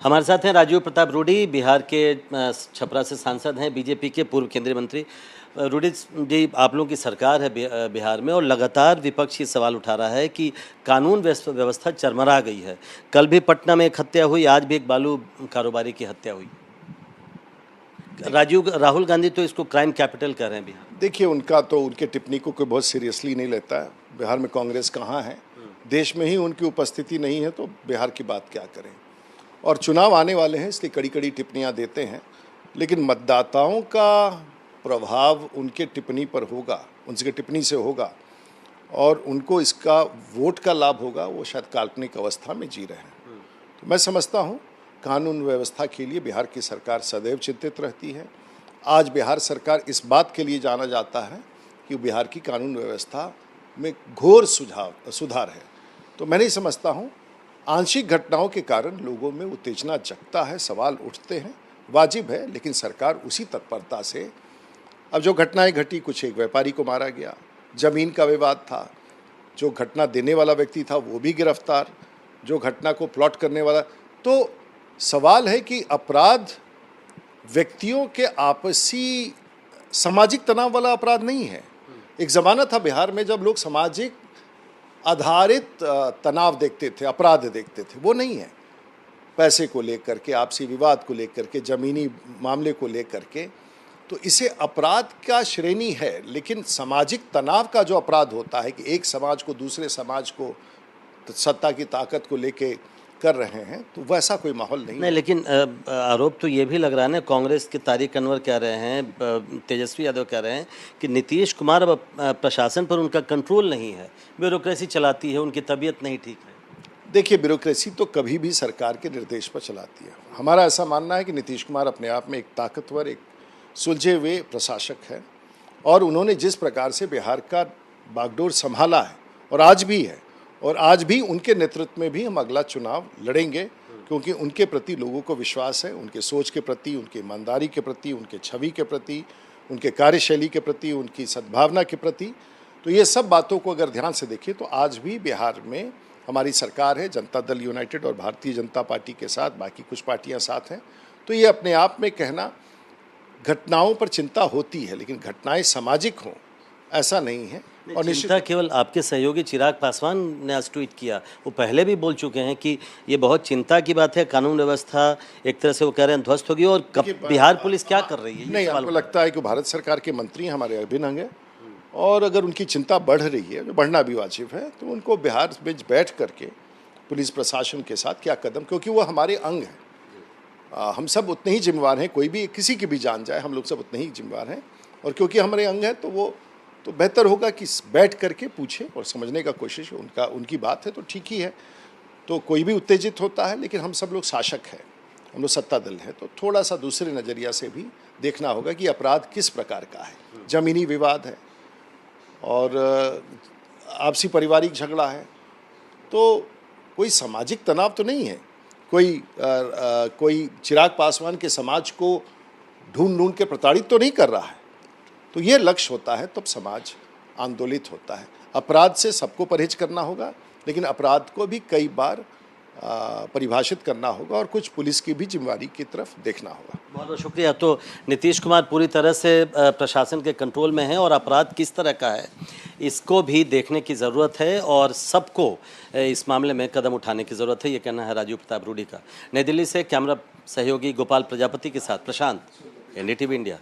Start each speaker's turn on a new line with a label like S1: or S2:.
S1: हमारे साथ हैं राजीव प्रताप रूडी, बिहार के छपरा से सांसद हैं, बीजेपी के पूर्व केंद्रीय मंत्री। रूडी जी, आप लोगों की सरकार है बिहार में और लगातार विपक्ष ये सवाल उठा रहा है कि कानून व्यवस्था चरमरा गई है। कल भी पटना में एक हत्या हुई, आज भी एक बालू कारोबारी की हत्या हुई। राहुल गांधी तो इसको क्राइम कैपिटल कह रहे हैं बिहार।
S2: देखिए, उनके टिप्पणी को कोई बहुत सीरियसली नहीं लेता है। बिहार में कांग्रेस कहाँ है, देश में ही उनकी उपस्थिति नहीं है, तो बिहार की बात क्या करें। और चुनाव आने वाले हैं, इसलिए कड़ी कड़ी टिप्पणियाँ देते हैं, लेकिन मतदाताओं का प्रभाव उनके टिप्पणी पर होगा, उनके टिप्पणी से होगा और उनको इसका वोट का लाभ होगा। वो शायद काल्पनिक अवस्था में जी रहे हैं। तो मैं समझता हूँ कानून व्यवस्था के लिए बिहार की सरकार सदैव चिंतित रहती है। आज बिहार सरकार इस बात के लिए जाना जाता है कि बिहार की कानून व्यवस्था में घोर सुधार है। तो मैं नहीं समझता हूँ, आंशिक घटनाओं के कारण लोगों में उत्तेजना जगता है, सवाल उठते हैं, वाजिब है, लेकिन सरकार उसी तत्परता से, अब जो घटनाएं घटी, कुछ एक व्यापारी को मारा गया, ज़मीन का विवाद था, जो घटना देने वाला व्यक्ति था वो भी गिरफ्तार, जो घटना को प्लॉट करने वाला, तो सवाल है कि अपराध व्यक्तियों के आपसी सामाजिक तनाव वाला अपराध नहीं है। एक ज़माना था बिहार में जब लोग सामाजिक आधारित तनाव देखते थे, अपराध देखते थे, वो नहीं है। पैसे को लेकर के, आपसी विवाद को लेकर के, ज़मीनी मामले को लेकर के, तो इसे अपराध का श्रेणी है। लेकिन सामाजिक तनाव का जो अपराध होता है कि एक समाज को दूसरे समाज को सत्ता की ताकत को लेके कर रहे हैं, तो वैसा कोई माहौल नहीं।
S1: लेकिन आरोप तो ये भी लग रहा है ना, कांग्रेस के तारिक अनवर कह रहे हैं, तेजस्वी यादव कह रहे हैं कि नीतीश कुमार अब प्रशासन पर उनका कंट्रोल नहीं है, ब्यूरोक्रेसी चलाती है, उनकी तबीयत नहीं ठीक है।
S2: देखिए, ब्यूरोक्रेसी तो कभी भी सरकार के निर्देश पर चलाती है। हमारा ऐसा मानना है कि नीतीश कुमार अपने आप में एक ताकतवर, एक सुलझे हुए प्रशासक है और उन्होंने जिस प्रकार से बिहार का बागडोर संभाला है और आज भी है, और आज भी उनके नेतृत्व में भी हम अगला चुनाव लड़ेंगे, क्योंकि उनके प्रति लोगों को विश्वास है, उनके सोच के प्रति, उनकी ईमानदारी के प्रति, उनके छवि के प्रति, उनके कार्यशैली के प्रति, उनकी सद्भावना के प्रति। तो ये सब बातों को अगर ध्यान से देखिए तो आज भी बिहार में हमारी सरकार है, जनता दल यूनाइटेड और भारतीय जनता पार्टी के साथ बाकी कुछ पार्टियां साथ हैं। तो ये अपने आप में कहना, घटनाओं पर चिंता होती है, लेकिन घटनाएं सामाजिक हों ऐसा नहीं है।
S1: और चिंता केवल आपके सहयोगी चिराग पासवान ने आज ट्वीट किया, वो पहले भी बोल चुके हैं कि ये बहुत चिंता की बात है, कानून व्यवस्था एक तरह से वो कह रहे हैं ध्वस्त होगी। और बिहार पुलिस क्या कर रही है?
S2: नहीं, आपको लगता है कि भारत सरकार के मंत्री हमारे अभिन्न अंग हैं, और अगर उनकी चिंता बढ़ रही है, जो बढ़ना भी वाजिब है, तो उनको बिहार में बैठ करके पुलिस प्रशासन के साथ क्या कदम, क्योंकि वो हमारे अंग हैं, हम सब उतने ही जिम्मेवार हैं। कोई भी किसी की भी जान जाए, हम लोग सब उतने ही जिम्मेवार हैं, और क्योंकि हमारे अंग हैं तो वो तो बेहतर होगा कि बैठ करके पूछे और समझने का कोशिश, उनकी बात है तो ठीक ही है। तो कोई भी उत्तेजित होता है, लेकिन हम सब लोग शासक हैं, हम लोग सत्ता दल हैं, तो थोड़ा सा दूसरे नज़रिया से भी देखना होगा कि अपराध किस प्रकार का है। ज़मीनी विवाद है और आपसी पारिवारिक झगड़ा है, तो कोई सामाजिक तनाव तो नहीं है। कोई चिराग पासवान के समाज को ढूंढ के प्रताड़ित तो नहीं कर रहा है। तो ये लक्ष्य होता है, तब समाज आंदोलित होता है। अपराध से सबको परहेज करना होगा, लेकिन अपराध को भी कई बार परिभाषित करना होगा और कुछ पुलिस की भी जिम्मेवारी की तरफ देखना होगा।
S1: बहुत बहुत शुक्रिया। तो नीतीश कुमार पूरी तरह से प्रशासन के कंट्रोल में है और अपराध किस तरह का है इसको भी देखने की ज़रूरत है और सबको इस मामले में कदम उठाने की ज़रूरत है, ये कहना है राजीव प्रताप रूडी का। नई दिल्ली से कैमरा सहयोगी गोपाल प्रजापति के साथ प्रशांत, NDTV इंडिया।